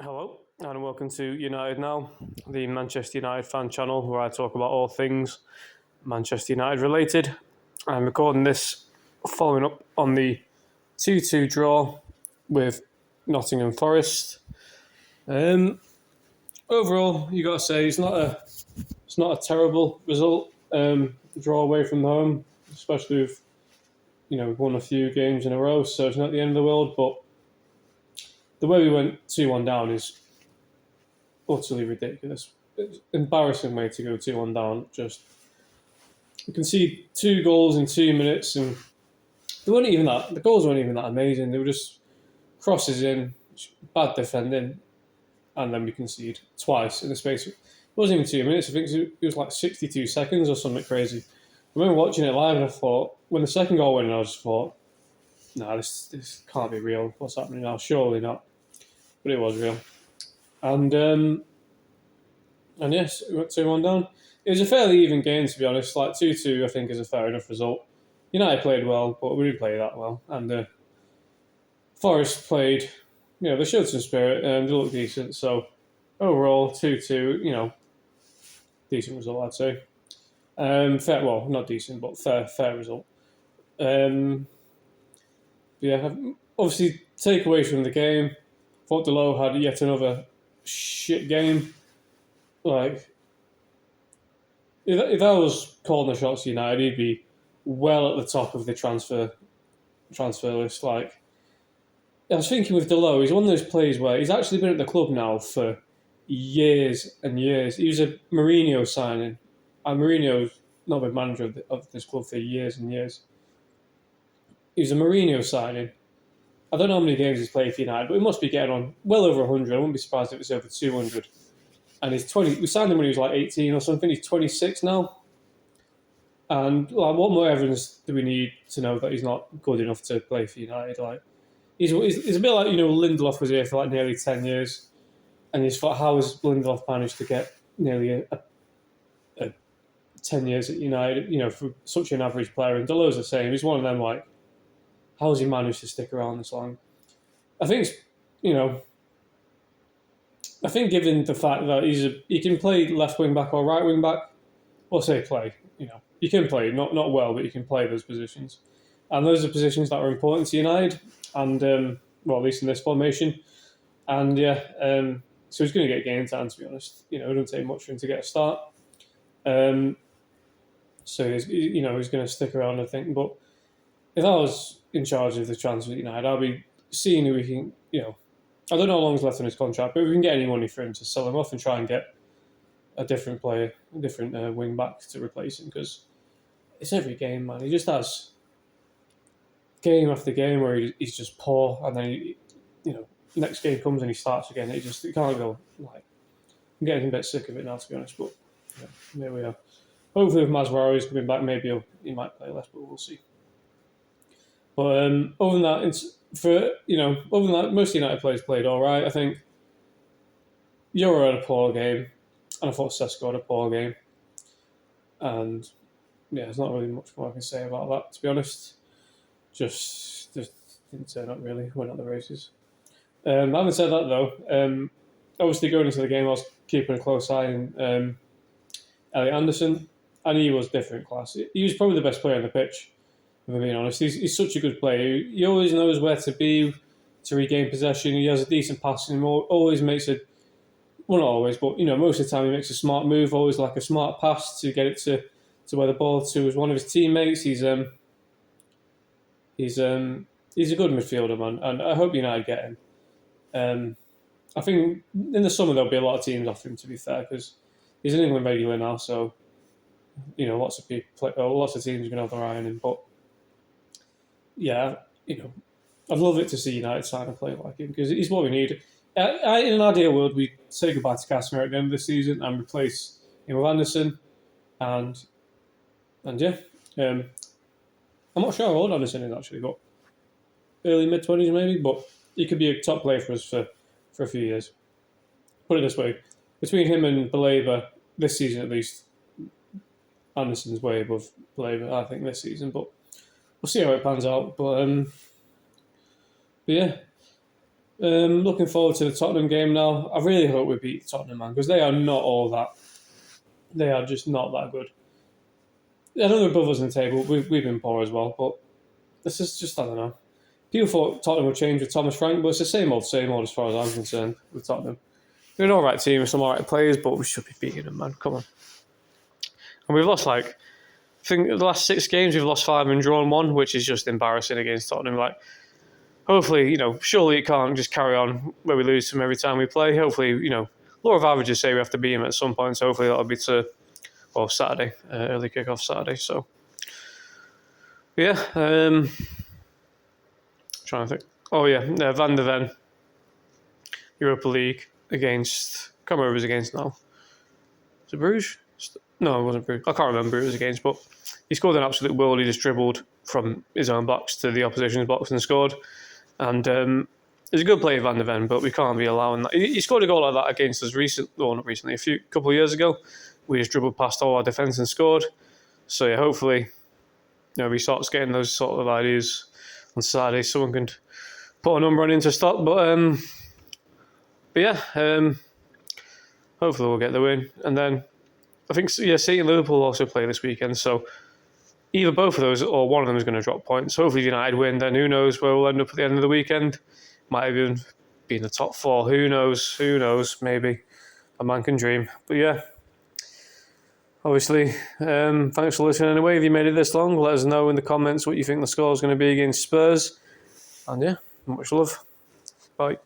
Hello, and welcome to United Now, the Manchester United fan channel where I talk about all things Manchester United related. I'm recording this following up on the 2-2 draw with Nottingham Forest. Overall, you got to say it's not a terrible result. Draw away from home, especially with we've won a few games in a row, so it's not the end of the world. But the way we went 2-1 down is utterly ridiculous. It's an embarrassing way to go 2-1 down. Just you can see 2 goals in 2 minutes, and they weren't even that. The goals weren't even that amazing. They were just crosses in, bad defending, and then we concede twice in the space. It wasn't even 2 minutes. I think it was like 62 seconds or something crazy. I remember watching it live, and I thought when the second goal went in, I just thought, "No, this can't be real. What's happening now? Surely not." But it was real, and yes, we went 2-1 down. It was a fairly even game, to be honest. Like 2-2, I think, is a fair enough result. United played well, but we didn't play that well. And Forrest played, they showed some spirit and they looked decent. So overall, 2-2, decent result, I'd say. Fair, well, not decent, but fair result. Yeah, obviously, takeaways from the game. Thought Delo had yet another shit game. Like, if I was calling the shots United, he'd be well at the top of the transfer list. Like I was thinking with Delo, he's one of those players where he's actually been at the club now for years and years. He was a Mourinho signing, and Mourinho's not been manager of this club for years and years. He was a Mourinho signing. I don't know how many games he's played for United, but he must be getting on well over 100. I wouldn't be surprised if it's over 200. And he's 20. We signed him when he was like 18 or something. He's 26 now. And like, what more evidence do we need to know that he's not good enough to play for United? Like, he's a bit like Lindelof was here for like nearly 10 years, and he's thought, how has Lindelof managed to get nearly a 10 years at United? For such an average player. And Delo's the same. He's one of them. Like, how has he managed to stick around this long? I think I think given the fact that he can play left wing back or right wing back, or say play, you can play not well, but you can play those positions, and those are positions that are important to United, and well, at least in this formation, and so he's going to get game time. To be honest, it doesn't take much for him to get a start. So he's going to stick around, I think. But if I was in charge of the transfer at United, I'd be seeing who we can, I don't know how long is left on his contract, but if we can get any money for him to sell him off and try and get a different player, a different wing back to replace him, because it's every game, man. He just has game after game where he's just poor, and then next game comes and he starts again. It can't go. Like, I'm getting a bit sick of it now, to be honest. But there we are. Hopefully, with Masraoui coming back, maybe he might play less, but we'll see. But other than that, most United players played all right. I think Euro had a poor game, and I thought Sesko had a poor game. And yeah, there's not really much more I can say about that, to be honest. Just didn't turn up really. Went at the races. Having said that, though, obviously going into the game, I was keeping a close eye on Elliot Anderson, and he was different class. He was probably the best player on the pitch. If I'm being honest, he's such a good player. He always knows where to be to regain possession. He has a decent passing. Always makes a, well, not always, but most of the time he makes a smart move. Always like a smart pass to get it to where the ball to is one of his teammates. He's a good midfielder, man, and I hope United get him. I think in the summer there'll be a lot of teams after him. To be fair, because he's an England regular now, so lots of teams are going to have their eye on him, but. Yeah, I'd love it to see United sign a player like him because he's what we need. In an ideal world, we say goodbye to Casemiro at the end of the season and replace him with Anderson, and yeah, I'm not sure how old Anderson is actually, but early mid-20s maybe. But he could be a top player for us for a few years. Put it this way: between him and Baleba this season, at least, Anderson's way above Baleba, I think, this season, but. We'll see how it pans out, but yeah. Looking forward to the Tottenham game now. I really hope we beat Tottenham, man, because they are not all that. They are just not that good. I know they're above us in the table. We've been poor as well, but this is just, I don't know. People thought Tottenham would change with Thomas Frank, but it's the same old as far as I'm concerned with Tottenham. They're an alright team with some alright players, but we should be beating them, man. Come on. And we've lost, I think the last 6 games, we've lost 5 and drawn 1, which is just embarrassing against Tottenham. Hopefully, surely it can't just carry on where we lose to them every time we play. Hopefully, law of averages say we have to beat them at some point, so hopefully that'll be Saturday, early kick-off Saturday. So, yeah, trying to think. Oh, yeah, Van der Ven, Europa League against, I can't remember who it was against now. Was it Bruges? No, it wasn't Bruges. I can't remember who it was against, but he scored an absolute world. He just dribbled from his own box to the opposition's box and scored. And he's a good player, Van der Ven, but we can't be allowing that. He scored a goal like that against us a couple of years ago. We just dribbled past all our defence and scored. So yeah, hopefully, he starts getting those sort of ideas on Saturday. Someone can put a number on him to stop. But yeah, hopefully we'll get the win. And then I think, City and Liverpool also play this weekend. So either both of those or one of them is going to drop points. So hopefully United win. Then who knows where we'll end up at the end of the weekend. Might even be in the top 4. Who knows? Maybe. A man can dream. But yeah. Obviously, thanks for listening anyway. If you made it this long, let us know in the comments what you think the score is going to be against Spurs. And yeah, much love. Bye.